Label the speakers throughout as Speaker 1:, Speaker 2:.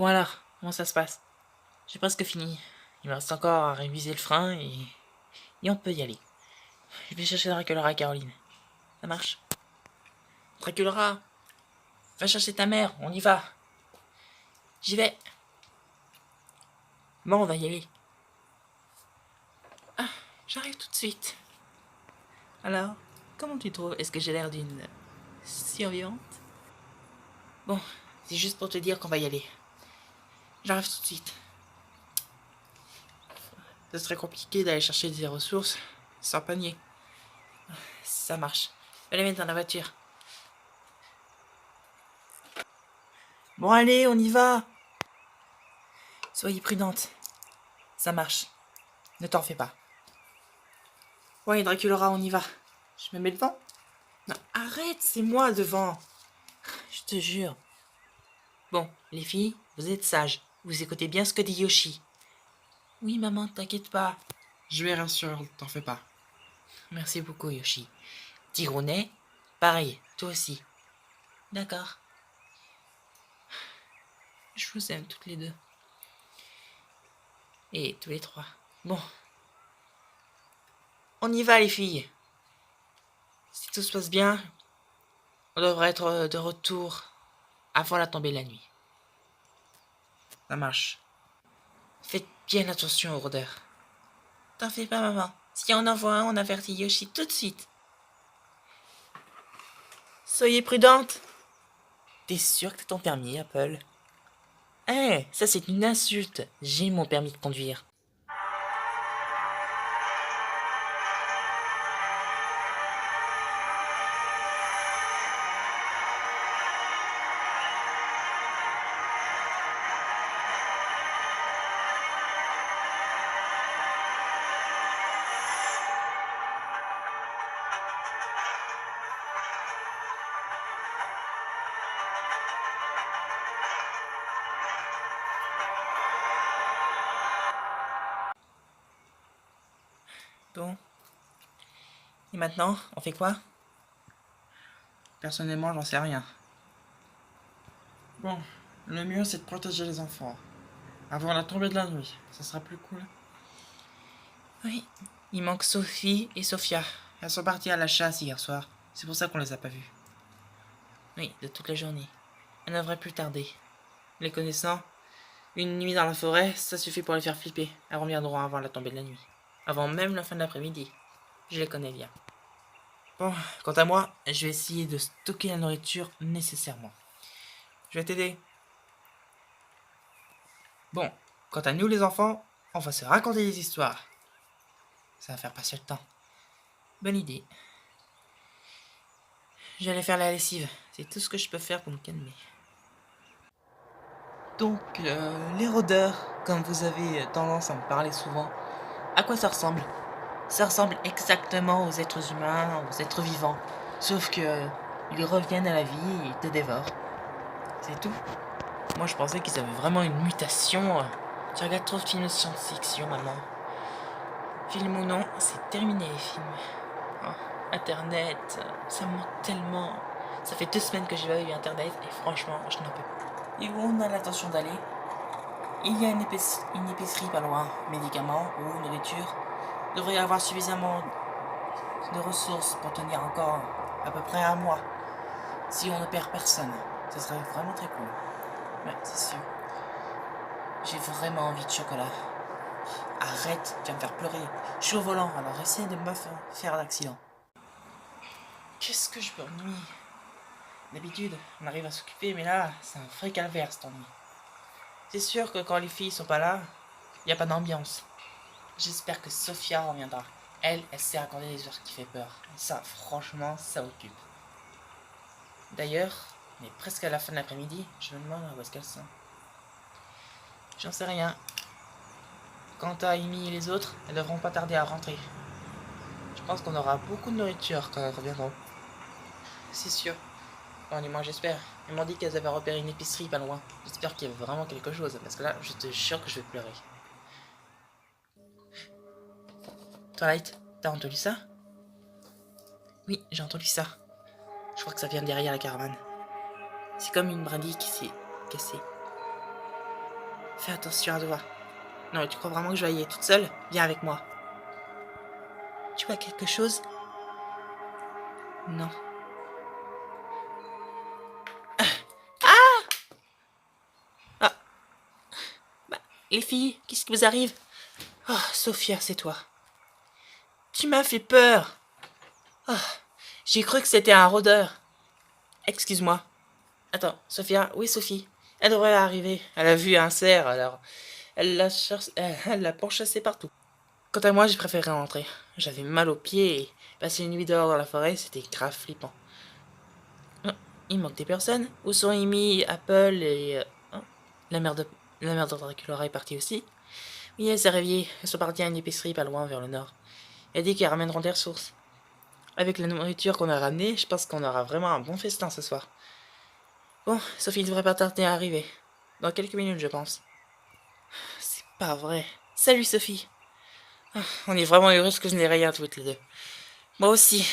Speaker 1: Bon alors, comment ça se passe? J'ai presque fini. Il me reste encore à réviser le frein et on peut y aller. Je vais chercher Draculaura, Caroline. Ça marche? Draculaura, va chercher ta mère, on y va. J'y vais. Bon, on va y aller. Ah, j'arrive tout de suite. Alors, comment tu trouves? Est-ce que j'ai l'air d'une survivante? Bon, c'est juste pour te dire qu'on va y aller. J'arrive tout de suite. Ce serait compliqué d'aller chercher des ressources sans panier. Ça marche. Je vais les mettre dans la voiture. Bon allez, on y va. Soyez prudente. Ça marche. Ne t'en fais pas. Ouais, Draculaura, on y va. Je me mets devant? Non, arrête, c'est moi devant. Je te jure. Bon, les filles, vous êtes sages. Vous écoutez bien ce que dit Yoshi. Oui, maman, t'inquiète pas. Je vais rassurer, t'en fais pas. Merci beaucoup, Yoshi. Tirounet, pareil, toi aussi. D'accord. Je vous aime toutes les deux. Et tous les trois. Bon. On y va, les filles. Si tout se passe bien, on devrait être de retour avant la tombée de la nuit. Ça marche. Faites bien attention aux rôdeurs. T'en fais pas, maman. Si on en voit un, on avertit Yoshi tout de suite. Soyez prudente. T'es sûr que t'as ton permis, Apple? Eh, ça c'est une insulte. J'ai mon permis de conduire. Bon. Et maintenant, on fait quoi? Personnellement, j'en sais rien. Bon, le mieux c'est de protéger les enfants. Avant la tombée de la nuit, ça sera plus cool. Oui, il manque Sophie et Sophia. Elles sont parties à la chasse hier soir. C'est pour ça qu'on les a pas vues. Oui, de toute la journée. Elles devraient plus tarder. Les connaissant, une nuit dans la forêt, ça suffit pour les faire flipper. Elles reviendront avant la tombée de la nuit. Avant même la fin de l'après-midi. Je les connais bien. Bon, quant à moi, je vais essayer de stocker la nourriture nécessairement. Je vais t'aider. Bon, quant à nous les enfants, on va se raconter des histoires. Ça va faire passer le temps. Bonne idée. J'allais faire la lessive. C'est tout ce que je peux faire pour me calmer. Donc, les rôdeurs, comme vous avez tendance à me parler souvent, à quoi ça ressemble? Ça ressemble exactement aux êtres humains, aux êtres vivants. Sauf que ils reviennent à la vie et te dévorent. C'est tout. Moi, je pensais qu'ils avaient vraiment une mutation. Tu regardes trop de films de science-fiction, maman. Film ou non, c'est terminé les films. Oh, Internet, ça me manque tellement. Ça fait 2 semaines que j'ai pas eu Internet et franchement, je n'en peux plus. Et où on a l'intention d'aller? Il y a une épicerie pas loin. Médicaments ou nourriture. Devrait y avoir suffisamment de ressources pour tenir encore à peu près un mois. Si on ne perd personne, ce serait vraiment très cool. Ouais, c'est sûr. J'ai vraiment envie de chocolat. Arrête, tu vas me faire pleurer. Je suis au volant, alors essaie de me faire d'accident. Qu'est-ce que je m'ennuie? D'habitude, on arrive à s'occuper, mais là, c'est un vrai calvaire cet ennui. C'est sûr que quand les filles sont pas là, y a pas d'ambiance. J'espère que Sophia reviendra. Elle sait raconter des histoires qui fait peur. Et ça, franchement, ça occupe. D'ailleurs, on est presque à la fin de l'après-midi, je me demande où est-ce qu'elles sont. J'en sais rien. Quant à Amy et les autres, elles devront pas tarder à rentrer. Je pense qu'on aura beaucoup de nourriture quand elles reviendront. C'est sûr. Bon, du moins j'espère. Elles m'ont dit qu'elles avaient repéré une épicerie pas loin. J'espère qu'il y a vraiment quelque chose, parce que là, je te jure que je vais pleurer. Twilight, t'as entendu ça? Oui, j'ai entendu ça. Je crois que ça vient derrière la caravane. C'est comme une brindille qui s'est cassée. Fais attention à toi. Non, tu crois vraiment que je vais y aller toute seule? Viens avec moi. Tu vois quelque chose? Non. Ah, bah, les filles, qu'est-ce qui vous arrive? Oh, Sophia, c'est toi. Tu m'as fait peur. Oh, j'ai cru que c'était un rôdeur. Excuse-moi. Attends, Sophia, où est Sophie? Elle devrait arriver. Elle a vu un cerf, alors elle l'a pourchassé partout. Quant à moi, j'ai préféré rentrer. J'avais mal aux pieds et passer une nuit dehors dans la forêt, c'était grave flippant. Oh, il manque des personnes. Où sont Amy, Apple et... oh, la mère de... La mère de Dracula est partie aussi. Oui, elle s'est réveillée. Elles sont parties à une épicerie pas loin, vers le nord. Elle dit qu'elles ramèneront des ressources. Avec la nourriture qu'on a ramenée, je pense qu'on aura vraiment un bon festin ce soir. Bon, Sophie devrait pas tarder à arriver. Dans quelques minutes, je pense. C'est pas vrai. Salut, Sophie. Ah, on est vraiment heureux que je n'ai rien toutes les deux. Moi aussi.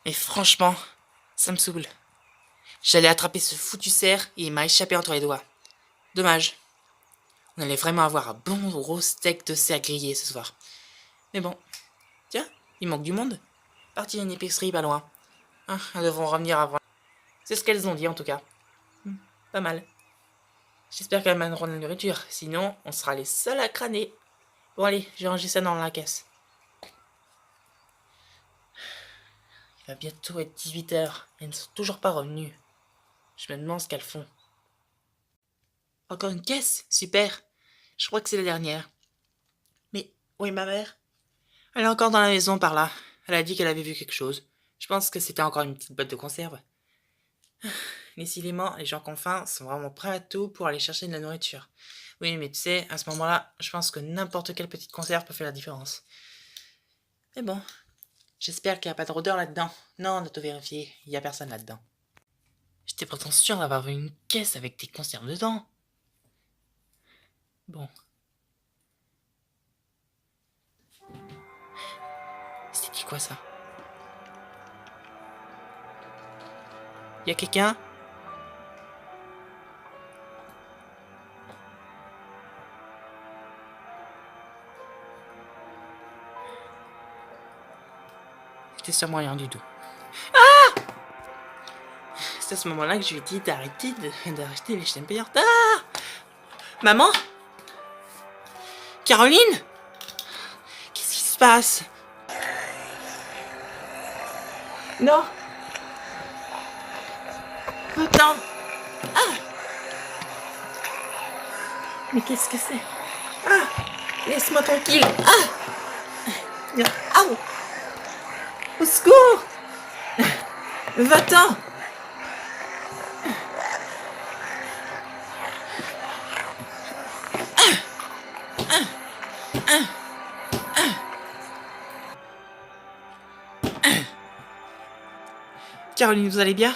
Speaker 1: Mais franchement, ça me saoule. J'allais attraper ce foutu cerf et il m'a échappé entre les doigts. Dommage. On allait vraiment avoir un bon gros steak de cerf grillé ce soir. Mais bon. Tiens, il manque du monde. Parti à une épicerie pas loin. Ah, elles devront revenir avant. C'est ce qu'elles ont dit en tout cas. Pas mal. J'espère qu'elles mèneront de la nourriture. Sinon, on sera les seuls à crâner. Bon allez, j'ai rangé ça dans la caisse. Il va bientôt être 18h. Elles ne sont toujours pas revenues. Je me demande ce qu'elles font. Encore une caisse? Super. Je crois que c'est la dernière. Mais où est ma mère? Elle est encore dans la maison par là. Elle a dit qu'elle avait vu quelque chose. Je pense que c'était encore une petite boîte de conserve. Décidément, les gens qu'on faim sont vraiment prêts à tout pour aller chercher de la nourriture. Oui, mais tu sais, à ce moment-là, je pense que n'importe quelle petite conserve peut faire la différence. Mais bon, j'espère qu'il n'y a pas de rôdeur là-dedans. Non, on a tout vérifié, il n'y a personne là-dedans. J'étais pourtant sûr d'avoir vu une caisse avec des conserves dedans. Bon. C'était quoi ça? Y a quelqu'un? C'était sûrement rien du tout. C'est à ce moment-là que je lui ai dit d'arrêter les chaînes payantes. Ah! Maman? Caroline? Qu'est-ce qui se passe? Non! Attends! Ah! Mais qu'est-ce que c'est? Ah! Laisse-moi tranquille! Ah! Ah! Au secours! Va-t'en! Caroline, vous allez bien?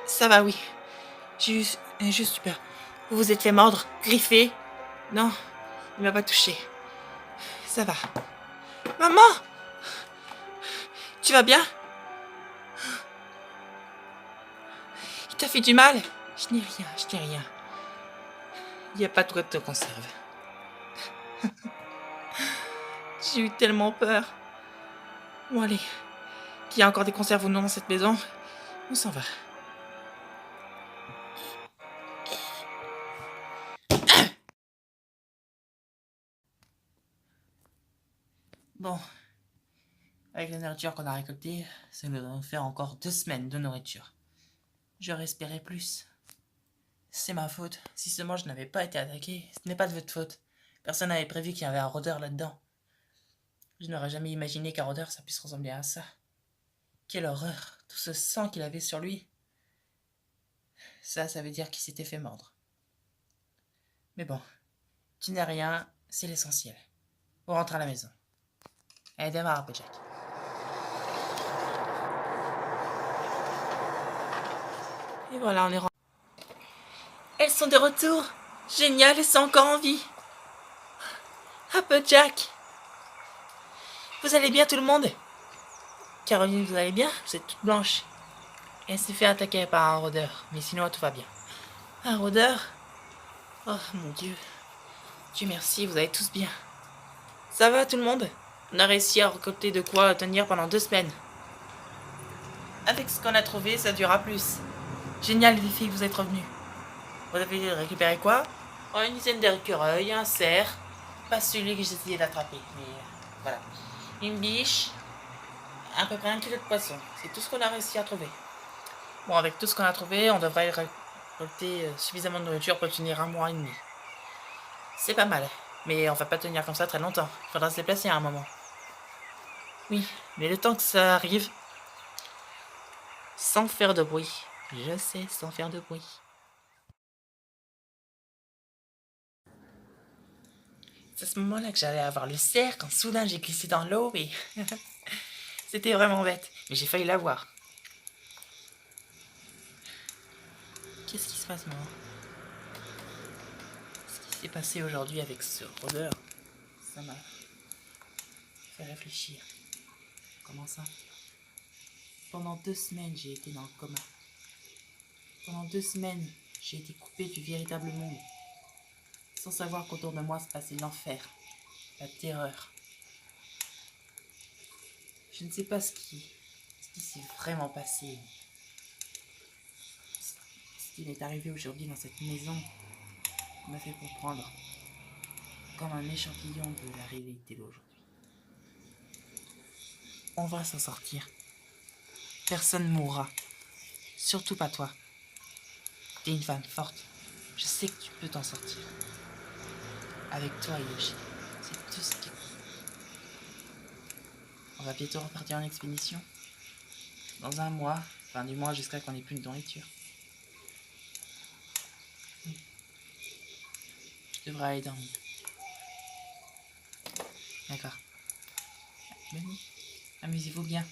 Speaker 1: Ça va, oui. J'ai juste eu peur. Vous vous êtes fait mordre, griffer? Non, il m'a pas touché. Ça va. Maman! Tu vas bien? Il t'a fait du mal? Je n'ai rien, je n'ai rien. Il n'y a pas de quoi de conserve. J'ai eu tellement peur. Bon, allez. Qu'il y a encore des conserves ou non dans cette maison, on s'en va. Bon. Avec la nourriture qu'on a récoltée, ça nous devrait faire encore 2 semaines de nourriture. J'aurais espéré plus. C'est ma faute. Si seulement je n'avais pas été attaqué, ce n'est pas de votre faute. Personne n'avait prévu qu'il y avait un rôdeur là-dedans. Je n'aurais jamais imaginé qu'un rôdeur ça puisse ressembler à ça. Quelle horreur, tout ce sang qu'il avait sur lui. Ça veut dire qu'il s'était fait mordre. Mais bon, tu n'as rien, c'est l'essentiel. On rentre à la maison. Allez, démarre, Applejack. Et voilà, on est rentré. Elles sont de retour. Génial, elles sont encore en vie. Applejack. Vous allez bien tout le monde? Caroline, vous allez bien? Vous êtes toute blanche. Elle s'est fait attaquer par un rôdeur, mais sinon tout va bien. Un rôdeur? Oh mon Dieu. Dieu merci, vous allez tous bien. Ça va tout le monde? On a réussi à récolter de quoi tenir pendant 2 semaines. Avec ce qu'on a trouvé, ça durera plus. Génial les filles, vous êtes revenus. Vous avez récupéré quoi? Oh, une dizaine d'écureuils, un cerf. Pas celui que j'essayais d'attraper, mais voilà. Une biche, à peu près 1 kilo de poisson. C'est tout ce qu'on a réussi à trouver. Bon, avec tout ce qu'on a trouvé, on devrait récolter suffisamment de nourriture pour tenir 1 mois et demi. C'est pas mal, mais on va pas tenir comme ça très longtemps. Il faudra se déplacer à un moment. Oui, mais le temps que ça arrive, sans faire de bruit. Je sais, sans faire de bruit. C'est à ce moment-là que j'allais avoir le cerf quand soudain j'ai glissé dans l'eau et c'était vraiment bête. Mais j'ai failli l'avoir. Qu'est-ce qui se passe, maman? Qu'est-ce qui s'est passé aujourd'hui avec ce rôdeur? Ça m'a fait réfléchir. Comment ça? Pendant 2 semaines, j'ai été dans le coma. Pendant 2 semaines, j'ai été coupé du véritable monde. Sans savoir qu'autour de moi se passait l'enfer, la terreur. Je ne sais pas ce qui s'est vraiment passé. Ce qui m'est arrivé aujourd'hui dans cette maison m'a fait comprendre comme un échantillon de la réalité d'aujourd'hui. On va s'en sortir. Personne ne mourra. Surtout pas toi. T'es une femme forte. Je sais que tu peux t'en sortir. Avec toi, Yoshi. C'est tout ce qui compte. On va bientôt repartir en expédition. Dans 1 mois. Enfin, du moins jusqu'à qu'on ait plus de nourriture. Je devrais aller dormir. D'accord. Bonne nuit. Amusez-vous bien.